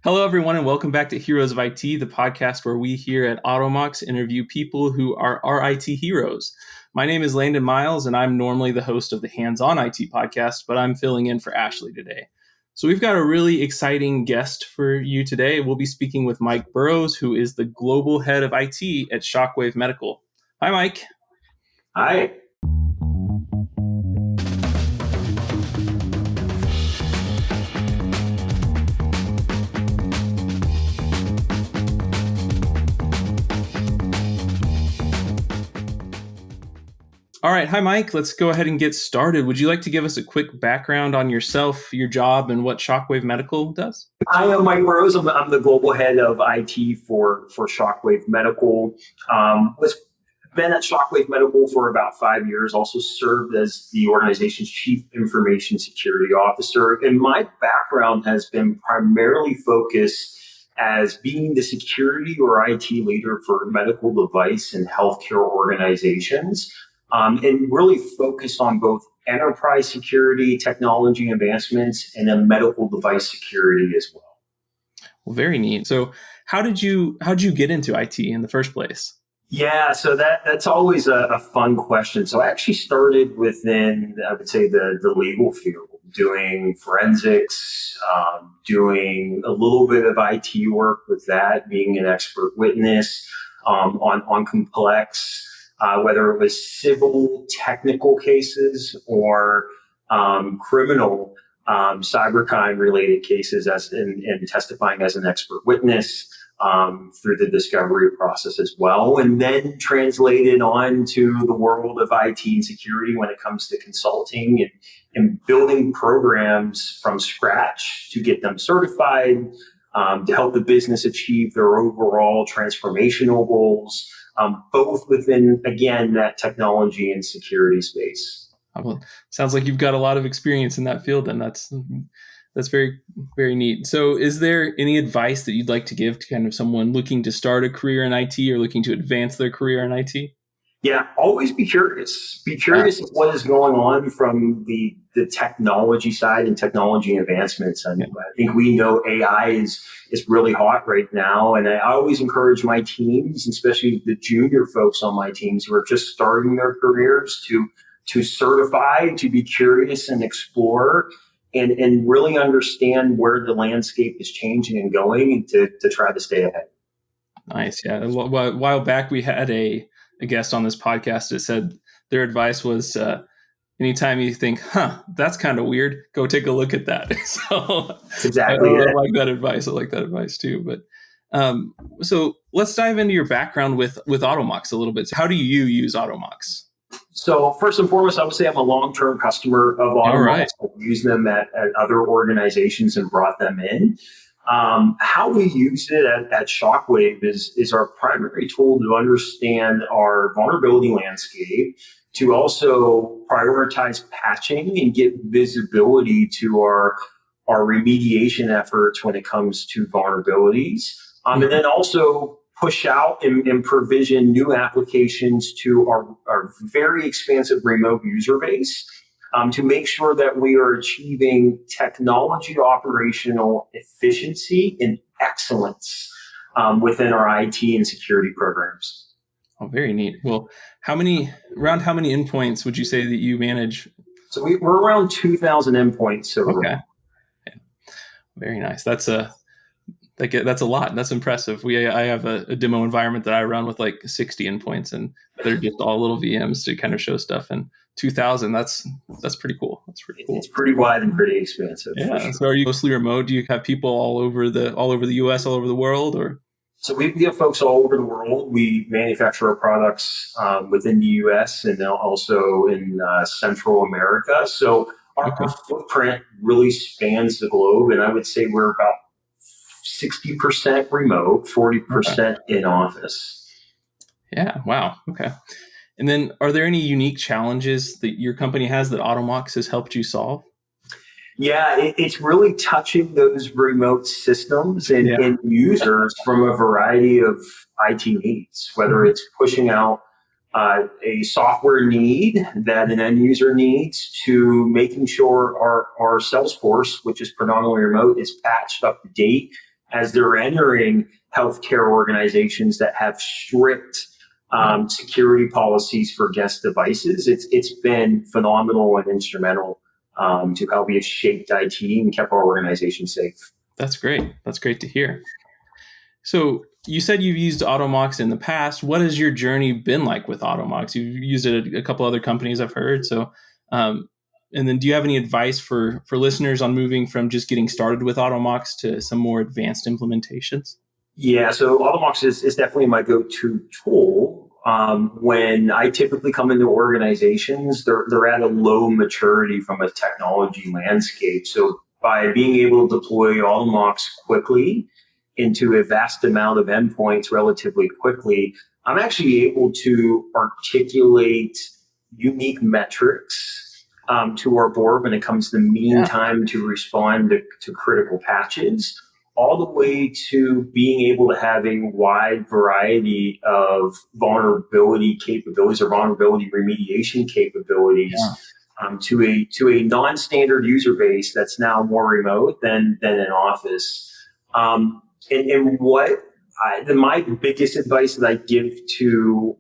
Hello, everyone, and welcome back to Heroes of IT, the podcast where we here at Automox interview people who are our IT heroes. My name is Landon Miles, and I'm normally the host of the Hands-On IT podcast, but I'm filling in for Ashley today. So we've got a really exciting guest for you today. We'll be speaking with Mike Burroughs, who is the global head of IT at Shockwave Medical. Hi, Mike. Hi. All right. Hi, Mike. Let's go ahead and get started. Would you like to give us a quick background on yourself, your job, and what Shockwave Medical does? I am Mike Burroughs. I'm the global head of IT for Shockwave Medical. Been at Shockwave Medical for about 5 years, also served as the organization's chief information security officer. And my background has been primarily focused as being the security or IT leader for medical device and healthcare organizations. And really focused on both enterprise security, technology advancements, and then medical device security as well. Well, very neat. So how did you get into IT in the first place? Yeah, so that's always a fun question. So I actually started within, I would say, the legal field, doing forensics, doing a little bit of IT work with that, being an expert witness on complex, whether it was civil technical cases or criminal cybercrime related cases, and testifying as an expert witness through the discovery process as well, and then translated on to the world of IT and security when it comes to consulting and building programs from scratch to get them certified, to help the business achieve their overall transformational goals, both within, again, that technology and security space. Well, sounds like you've got a lot of experience in that field, and that's very, very neat. So is there any advice that you'd like to give to kind of someone looking to start a career in IT or looking to advance their career in IT? Yeah, always be curious. Be curious of what is going on from the technology side and technology advancements. And I think we know AI is really hot right now. And I always encourage my teams, especially the junior folks on my teams who are just starting their careers, to certify, to be curious and explore, and really understand where the landscape is changing and going, and to try to stay ahead. Nice. Yeah. A while back, we had a guest on this podcast that said their advice was, anytime you think, that's kind of weird, go take a look at that. So exactly. I like that advice. I like that advice too. But so let's dive into your background with Automox a little bit. So how do you use Automox? So first and foremost, I would say I'm a long-term customer of Automox. Right. I've used them at other organizations and brought them in. How we use it at Shockwave is our primary tool to understand our vulnerability landscape, to also prioritize patching and get visibility to our remediation efforts when it comes to vulnerabilities. And then also push out and provision new applications to our very expansive remote user base, to make sure that we are achieving technology operational efficiency and excellence within our IT and security programs. Oh, very neat. Well, how many endpoints would you say that you manage? So we're around 2,000 endpoints. Okay. Yeah. Very nice. That's a lot. That's impressive. I have a demo environment that I run with like 60 endpoints, and they're just all little VMs to kind of show stuff. And 2,000, that's pretty cool. That's pretty cool. It's pretty wide and pretty expansive. Yeah. Sure. So are you mostly remote? Do you have people all over the US, all over the world, or? So we have folks all over the world. We manufacture our products within the US and now also in Central America. So our footprint really spans the globe, and I would say we're about 60% remote, 40% in office. Yeah. Wow. Okay. And then are there any unique challenges that your company has that Automox has helped you solve? Yeah, it's really touching those remote systems and users from a variety of IT needs, whether it's pushing out a software need that an end user needs, to making sure our Salesforce, which is predominantly remote, is patched up to date as they're entering healthcare organizations that have strict security policies for guest devices. It's been phenomenal and instrumental to how we have shaped IT and kept our organization safe. That's great. That's great to hear. So you said you've used Automox in the past. What has your journey been like with Automox? You've used it at a couple other companies, I've heard. So, and then do you have any advice for listeners on moving from just getting started with Automox to some more advanced implementations? Yeah, so Automox is definitely my go-to tool. When I typically come into organizations, they're at a low maturity from a technology landscape. So by being able to deploy Automox quickly into a vast amount of endpoints relatively quickly, I'm actually able to articulate unique metrics to our board when it comes to mean time to respond to critical patches, all the way to being able to have a wide variety of vulnerability capabilities or vulnerability remediation capabilities to a non-standard user base that's now more remote than in office. And my biggest advice that I give to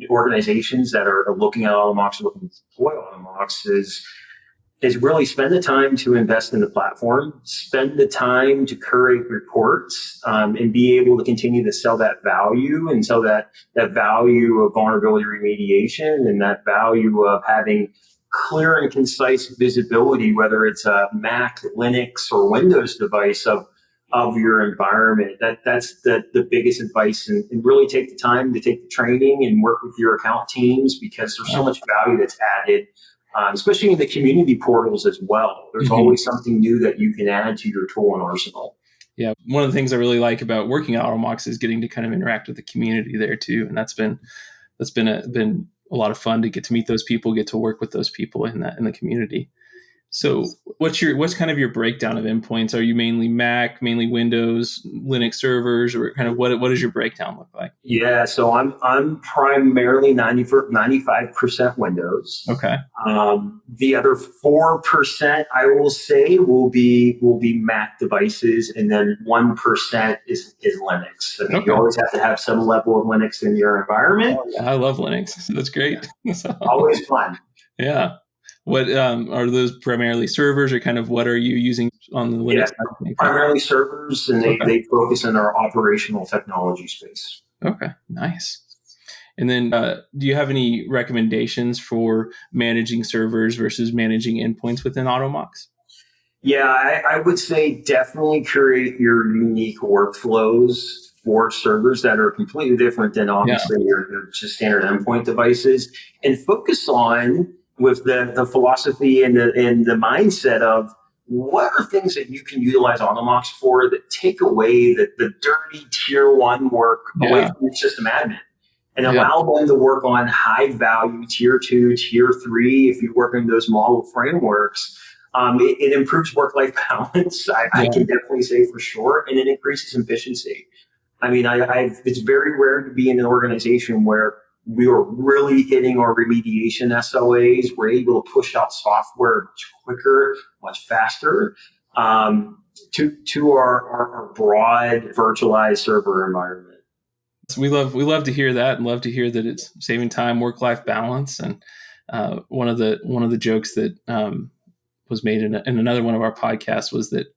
organizations that are looking at Automox, looking to deploy Automox is really spend the time to invest in the platform, spend the time to curate reports, and be able to continue to sell that value and sell that value of vulnerability remediation and that value of having clear and concise visibility, whether it's a Mac, Linux, or Windows device of your environment. That's the biggest advice, and really take the time to take the training and work with your account teams, because there's so much value that's added, especially in the community portals as well. There's always something new that you can add to your tool and arsenal. Yeah, one of the things I really like about working at Automox is getting to kind of interact with the community there too, and that's been a lot of fun to get to meet those people, get to work with those people in the community. So what's kind of your breakdown of endpoints? Are you mainly Mac, mainly Windows, Linux servers, or kind of what does your breakdown look like? Yeah, so I'm primarily 95% Windows. Okay. The other 4%, I will say, will be Mac devices, and then 1% is Linux. I mean, you always have to have some level of Linux in your environment. Oh, yeah, I love Linux. So that's great. Always fun. Yeah. What are those primarily servers, or kind of what are you using on the Linux side? Primarily servers, and they focus in our operational technology space. Okay, nice. And then do you have any recommendations for managing servers versus managing endpoints within Automox? Yeah, I would say definitely create your unique workflows for servers that are completely different than obviously your just standard endpoint devices, and focus on with the philosophy and the mindset of what are things that you can utilize Automox for that take away the dirty tier 1 work away from your system admin and allow them to work on high value tier 2, tier 3. If you work in those model frameworks, it improves work-life balance. I can definitely say for sure, and it increases efficiency. I mean, it's very rare to be in an organization where we are really hitting our remediation SLAs. We're able to push out software much quicker, much faster to our broad virtualized server environment. So we love to hear that, and love to hear that it's saving time, work-life balance. And one of the jokes that was made in another one of our podcasts was that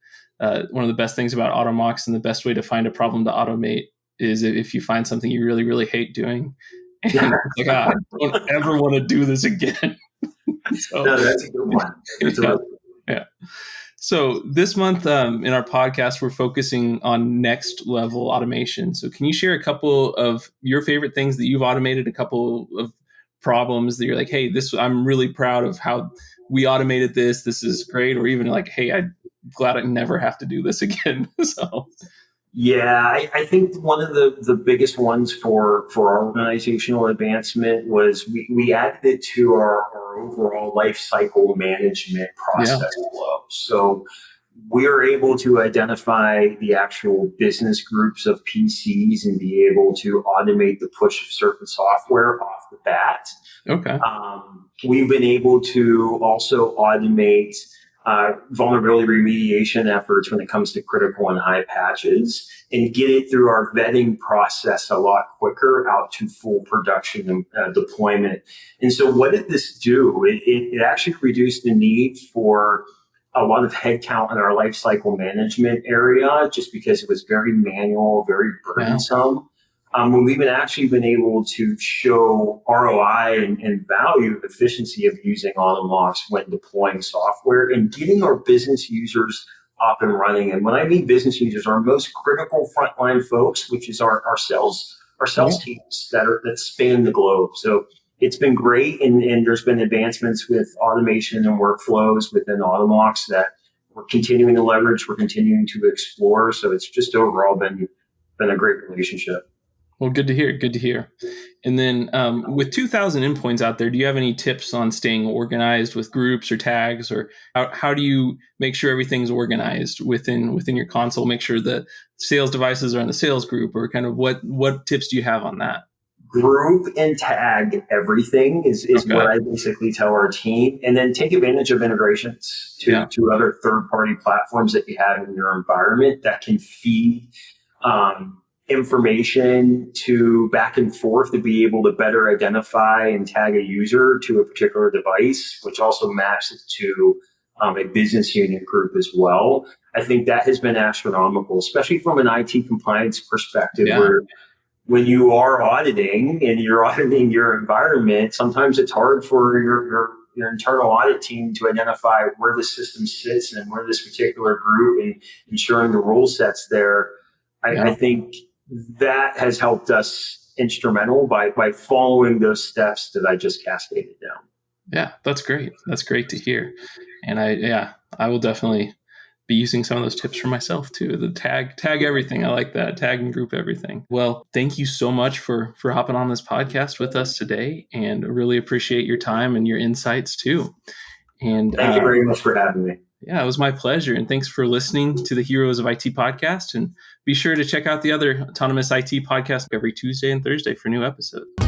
one of the best things about Automox and the best way to find a problem to automate is if you find something you really, really hate doing. And it's like, I don't ever want to do this again. So, no, that's a good one. Yeah. So this month in our podcast, we're focusing on next level automation. So can you share a couple of your favorite things that you've automated, a couple of problems that you're like, hey, I'm really proud of how we automated this. This is great. Or even like, hey, I'm glad I never have to do this again. So. Yeah, I think one of the biggest ones for our organizational advancement was we added it to our overall life cycle management process flow. So we are able to identify the actual business groups of PCs and be able to automate the push of certain software off the bat. Okay. We've been able to also automate vulnerability remediation efforts when it comes to critical and high patches, and get it through our vetting process a lot quicker out to full production deployment. And so what did this do? It actually reduced the need for a lot of headcount in our lifecycle management area, just because it was very manual, very burdensome. When we've actually been able to show ROI and value efficiency of using Automox when deploying software and getting our business users up and running. And when I mean business users, our most critical frontline folks, which is our sales teams that span the globe. So it's been great, and there's been advancements with automation and workflows within Automox that we're continuing to leverage, we're continuing to explore. So it's just overall been a great relationship. Well, good to hear. Good to hear. And then with 2,000 endpoints out there, do you have any tips on staying organized with groups or tags, or how do you make sure everything's organized within your console? Make sure that sales devices are in the sales group, or kind of what tips do you have on that? Group and tag everything is what I basically tell our team, and then take advantage of integrations to other third-party platforms that you have in your environment that can feed information to back and forth to be able to better identify and tag a user to a particular device, which also maps it to a business unit group as well. I think that has been astronomical, especially from an IT compliance perspective, where when you are auditing and you're auditing your environment, sometimes it's hard for your internal audit team to identify where the system sits and where this particular group, and ensuring the rule sets there. I think that has helped us instrumental by following those steps that I just cascaded down. Yeah, that's great. That's great to hear. And I will definitely be using some of those tips for myself too. The tag everything. I like that. Tag and group everything. Well, thank you so much for hopping on this podcast with us today, and really appreciate your time and your insights too. And thank you very much for having me. Yeah, it was my pleasure. And thanks for listening to the Heroes of IT podcast. And be sure to check out the other Autonomous IT podcast every Tuesday and Thursday for new episodes.